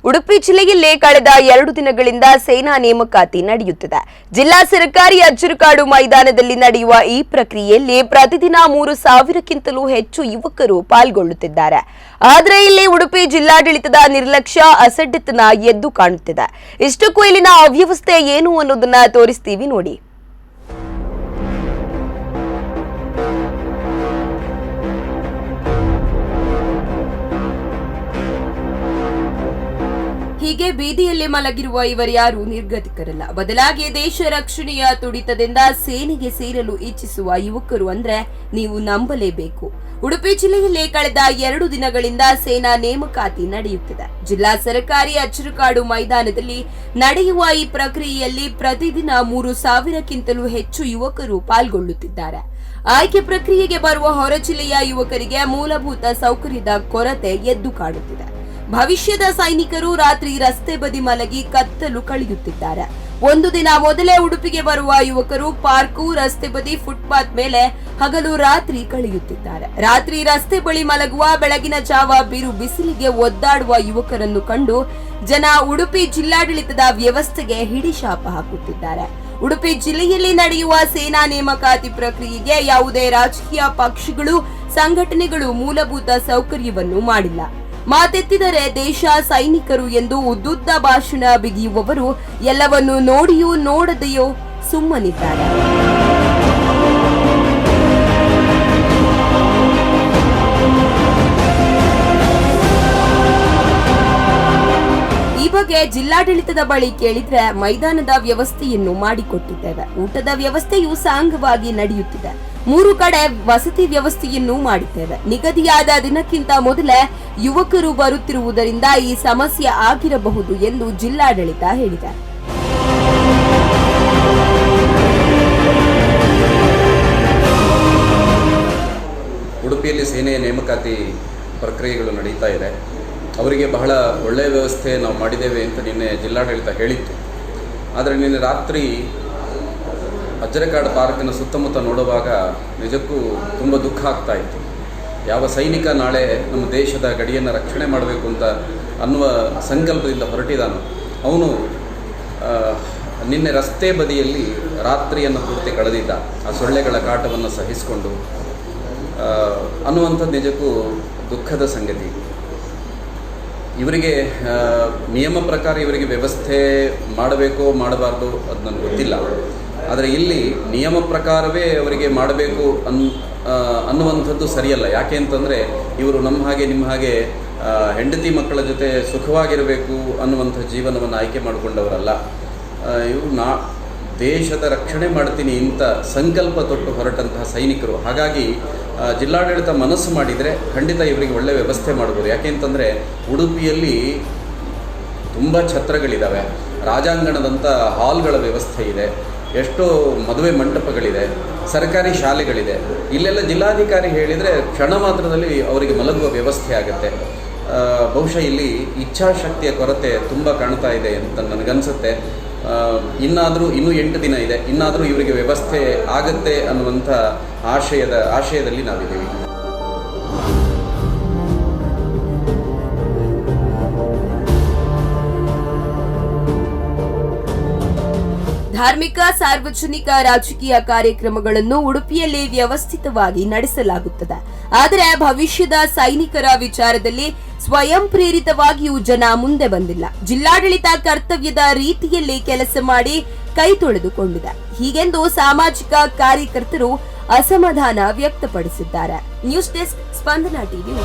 ಉಡುಪಿ ಜಿಲ್ಲೆಯಲ್ಲಿ ಕಳೆದ 2 ದಿನಗಳಿಂದ ಸೇನಾ ನೇಮಕಾತಿ ನಡೆಯುತ್ತಿದೆ. ಜಿಲ್ಲಾ ಸರ್ಕಾರಿ ಅಜ್ಜರಕಾಡು ಮೈದಾನದಲ್ಲಿ ನಡೆಯುವ ಈ ಪ್ರಕ್ರಿಯೆಯಲ್ಲಿ ಪ್ರತಿದಿನ 3000ಕ್ಕಿಂತಲೂ ಹೆಚ್ಚು ಯುವಕರು ಪಾಲ್ಗೊಳ್ಳುತ್ತಿದ್ದಾರೆ. ಆದರೆ ಇಲ್ಲಿ ಉಡುಪಿ ಜಿಲ್ಲಾಡಳಿತದ ನಿರ್ಲಕ್ಷ್ಯ, ಅಸಡ್ಡೆತನ ಎದ್ದು ಕಾಣುತ್ತಿದೆ. ಇಷ್ಟಕ್ಕೂ ಇಲ್ಲಿನ ಅವ್ಯವಸ್ಥೆ ಏನು ಅನ್ನೋದನ್ನ ತೋರಿಸ್ತೀವಿ ನೋಡಿ. ಹೀಗೆ ಬೀದಿಯಲ್ಲಿ ಮಲಗಿರುವ ಇವರ್ಯಾರು ನಿರ್ಗತಿಕರಲ್ಲ. ಬದಲಾಗಿ ದೇಶ ರಕ್ಷಣೆಯ ತುಡಿತದಿಂದ ಸೇನೆಗೆ ಸೇರಲು ಇಚ್ಛಿಸುವ ಯುವಕರು ಅಂದ್ರೆ ನೀವು ನಂಬಲೇಬೇಕು. ಉಡುಪಿ ಜಿಲ್ಲೆಯಲ್ಲಿ ಕಳೆದ 2 ದಿನಗಳಿಂದ ಸೇನಾ ನೇಮಕಾತಿ ನಡೆಯುತ್ತಿದೆ. ಜಿಲ್ಲಾ ಸರ್ಕಾರಿ ಅಜ್ಜರಕಾಡು ಮೈದಾನದಲ್ಲಿ ನಡೆಯುವ ಈ ಪ್ರಕ್ರಿಯೆಯಲ್ಲಿ ಪ್ರತಿದಿನ 3000ಕ್ಕಿಂತಲೂ ಹೆಚ್ಚು ಯುವಕರು ಪಾಲ್ಗೊಳ್ಳುತ್ತಿದ್ದಾರೆ. ಆಯ್ಕೆ ಪ್ರಕ್ರಿಯೆಗೆ ಬರುವ ಹೊರ ಜಿಲ್ಲೆಯ ಯುವಕರಿಗೆ ಮೂಲಭೂತ ಸೌಕರ್ಯದ ಕೊರತೆ ಎದ್ದು ಕಾಣುತ್ತಿದೆ. ಭವಿಷ್ಯದ ಸೈನಿಕರು ರಾತ್ರಿ ರಸ್ತೆ ಬದಿ ಮಲಗಿ ಕತ್ತಲು ಕಳೆಯುತ್ತಿದ್ದಾರೆ. ಒಂದು ದಿನ ಮೊದಲೇ ಉಡುಪಿಗೆ ಬರುವ ಯುವಕರು ಪಾರ್ಕು, ರಸ್ತೆ ಬದಿ, ಫುಟ್ಪಾತ್ ಮೇಲೆ ಹಗಲು ರಾತ್ರಿ ಕಳೆಯುತ್ತಿದ್ದಾರೆ. ರಾತ್ರಿ ರಸ್ತೆ ಬಳಿ ಮಲಗುವ, ಬೆಳಗಿನ ಜಾವ ಬಿರು ಬಿಸಿಲಿಗೆ ಒದ್ದಾಡುವ ಯುವಕರನ್ನು ಕಂಡು ಜನ ಉಡುಪಿ ಜಿಲ್ಲಾಡಳಿತದ ವ್ಯವಸ್ಥೆಗೆ ಹಿಡಿಶಾಪ ಹಾಕುತ್ತಿದ್ದಾರೆ. ಉಡುಪಿ ಜಿಲ್ಲೆಯಲ್ಲಿ ನಡೆಯುವ ಸೇನಾ ನೇಮಕಾತಿ ಪ್ರಕ್ರಿಯೆಗೆ ಯಾವುದೇ ರಾಜಕೀಯ ಪಕ್ಷಗಳು, ಸಂಘಟನೆಗಳು ಮೂಲಭೂತ ಸೌಕರ್ಯವನ್ನು ಮಾಡಿಲ್ಲ. ಮಾತೆತ್ತಿದರೆ ದೇಶ, ಸೈನಿಕರು ಎಂದು ಉದ್ದುದ್ದ ಭಾಷಣ ಬಿಗಿಯುವವರು ಎಲ್ಲವನ್ನು ನೋಡಿಯೂ ನೋಡದೆಯೋ ಸುಮ್ಮನಿದ್ದಾರೆ. ಈ ಬಗ್ಗೆ ಜಿಲ್ಲಾಡಳಿತದ ಬಳಿ ಕೇಳಿದ್ರೆ ಮೈದಾನದ ವ್ಯವಸ್ಥೆಯನ್ನು ಮಾಡಿಕೊಟ್ಟಿದ್ದೇವೆ, ಊಟದ ವ್ಯವಸ್ಥೆಯು ಸಾಂಗವಾಗಿ ನಡೆಯುತ್ತಿದೆ, 3 ಕಡೆ ವಸತಿ ವ್ಯವಸ್ಥೆಯನ್ನು ಮಾಡಿದ್ದೇವೆ, ನಿಗದಿಯಾದ ದಿನಕ್ಕಿಂತ ಮೊದಲೇ ಯುವಕರು ಬರುತ್ತಿರುವುದರಿಂದ ಈ ಸಮಸ್ಯೆ ಆಗಿರಬಹುದು ಎಂದು ಜಿಲ್ಲಾಡಳಿತ ಹೇಳಿದೆ. ಉಡುಪಿಯಲ್ಲಿ ಸೇನೆಯ ನೇಮಕಾತಿ ಪ್ರಕ್ರಿಯೆಗಳು ನಡೀತಾ ಇದೆ. ಅವರಿಗೆ ಬಹಳ ಒಳ್ಳೆಯ ವ್ಯವಸ್ಥೆ ನಾವು ಮಾಡಿದ್ದೇವೆ ಅಂತ ನಿನ್ನೆ ಜಿಲ್ಲಾಡಳಿತ ಹೇಳಿತ್ತು. ಆದರೆ ನಿನ್ನೆ ರಾತ್ರಿ ಅಜ್ಜರಕಾಡು ಪಾರ್ಕಿನ ಸುತ್ತಮುತ್ತ ನೋಡುವಾಗ ನಿಜಕ್ಕೂ ತುಂಬ ದುಃಖ ಆಗ್ತಾ ಇತ್ತು. ಯಾವ ಸೈನಿಕ ನಾಳೆ ನಮ್ಮ ದೇಶದ ಗಡಿಯನ್ನು ರಕ್ಷಣೆ ಮಾಡಬೇಕು ಅಂತ ಅನ್ನುವ ಸಂಕಲ್ಪದಿಂದ ಹೊರಟಿದ್ದಾನೋ ಅವನು ನಿನ್ನೆ ರಸ್ತೆ ಬದಿಯಲ್ಲಿ ರಾತ್ರಿಯನ್ನು ಪೂರ್ತಿ ಕಳೆದಿದ್ದ, ಆ ಸೊಳ್ಳೆಗಳ ಕಾಟವನ್ನು ಸಹಿಸಿಕೊಂಡು ಅನ್ನುವಂಥದ್ದು ನಿಜಕ್ಕೂ ದುಃಖದ ಸಂಗತಿ. ಇವರಿಗೆ ನಿಯಮ ಪ್ರಕಾರ ಇವರಿಗೆ ವ್ಯವಸ್ಥೆ ಮಾಡಬೇಕೋ ಮಾಡಬಾರ್ದು ಅದು ನನಗೆ ಗೊತ್ತಿಲ್ಲ. ಆದರೆ ಇಲ್ಲಿ ನಿಯಮ ಪ್ರಕಾರವೇ ಅವರಿಗೆ ಮಾಡಬೇಕು ಅನ್ನುವಂಥದ್ದು ಸರಿಯಲ್ಲ. ಯಾಕೆ ಅಂತಂದರೆ ಇವರು ನಮ್ಮ ಹಾಗೆ ನಿಮ್ಮ ಹಾಗೆ ಹೆಂಡತಿ ಮಕ್ಕಳ ಜೊತೆ ಸುಖವಾಗಿರಬೇಕು ಅನ್ನುವಂಥ ಜೀವನವನ್ನು ಆಯ್ಕೆ ಮಾಡಿಕೊಂಡವರಲ್ಲ. ಇವರು ದೇಶದ ರಕ್ಷಣೆ ಮಾಡ್ತೀನಿ ಇಂಥ ಸಂಕಲ್ಪ ತೊಟ್ಟು ಹೊರಟಂತಹ ಸೈನಿಕರು. ಹಾಗಾಗಿ ಜಿಲ್ಲಾಡಳಿತ ಮನಸ್ಸು ಮಾಡಿದರೆ ಖಂಡಿತ ಇವರಿಗೆ ಒಳ್ಳೆ ವ್ಯವಸ್ಥೆ ಮಾಡ್ಬೋದು. ಯಾಕೆ ಅಂತಂದರೆ ಉಡುಪಿಯಲ್ಲಿ ತುಂಬ ಛತ್ರಗಳಿದ್ದಾವೆ, ರಾಜಾಂಗಣದಂಥ ಹಾಲ್ಗಳ ವ್ಯವಸ್ಥೆ ಇದೆ, ಎಷ್ಟೋ ಮದುವೆ ಮಂಟಪಗಳಿದೆ, ಸರ್ಕಾರಿ ಶಾಲೆಗಳಿದೆ. ಇಲ್ಲೆಲ್ಲ ಜಿಲ್ಲಾಧಿಕಾರಿ ಹೇಳಿದರೆ ಕ್ಷಣ ಮಾತ್ರದಲ್ಲಿ ಅವರಿಗೆ ಮಲಗುವ ವ್ಯವಸ್ಥೆ ಆಗುತ್ತೆ. ಬಹುಶಃ ಇಲ್ಲಿ ಇಚ್ಛಾಶಕ್ತಿಯ ಕೊರತೆ ತುಂಬ ಕಾಣ್ತಾ ಇದೆ ಅಂತ ನನಗನ್ಸುತ್ತೆ. ಇನ್ನೂ 8 ದಿನ ಇದೆ, ಇನ್ನಾದರೂ ಇವರಿಗೆ ವ್ಯವಸ್ಥೆ ಆಗುತ್ತೆ ಅನ್ನುವಂಥ ಆಶಯದಲ್ಲಿ ನಾವಿದ್ದೀವಿ. ಧಾರ್ಮಿಕ, ಸಾರ್ವಜನಿಕ, ರಾಜಕೀಯ ಕಾರ್ಯಕ್ರಮಗಳನ್ನು ಉಡುಪಿಯಲ್ಲಿ ವ್ಯವಸ್ಥಿತವಾಗಿ ನಡೆಸಲಾಗುತ್ತದೆ. ಆದರೆ ಭವಿಷ್ಯದ ಸೈನಿಕರ ವಿಚಾರದಲ್ಲಿ ಸ್ವಯಂ ಪ್ರೇರಿತವಾಗಿಯೂ ಜನ ಮುಂದೆ ಬಂದಿಲ್ಲ. ಜಿಲ್ಲಾಡಳಿತ ಕರ್ತವ್ಯದ ರೀತಿಯಲ್ಲಿ ಕೆಲಸ ಮಾಡಿ ಕೈ ತೊಳೆದುಕೊಂಡಿದೆ. ಹೀಗೆಂದು ಸಾಮಾಜಿಕ ಕಾರ್ಯಕರ್ತರು ಅಸಮಾಧಾನ ವ್ಯಕ್ತಪಡಿಸಿದ್ದಾರೆ. ನ್ಯೂಸ್ ಡೆಸ್ಕ್, ಸ್ಪಂದನ ಟಿವಿ.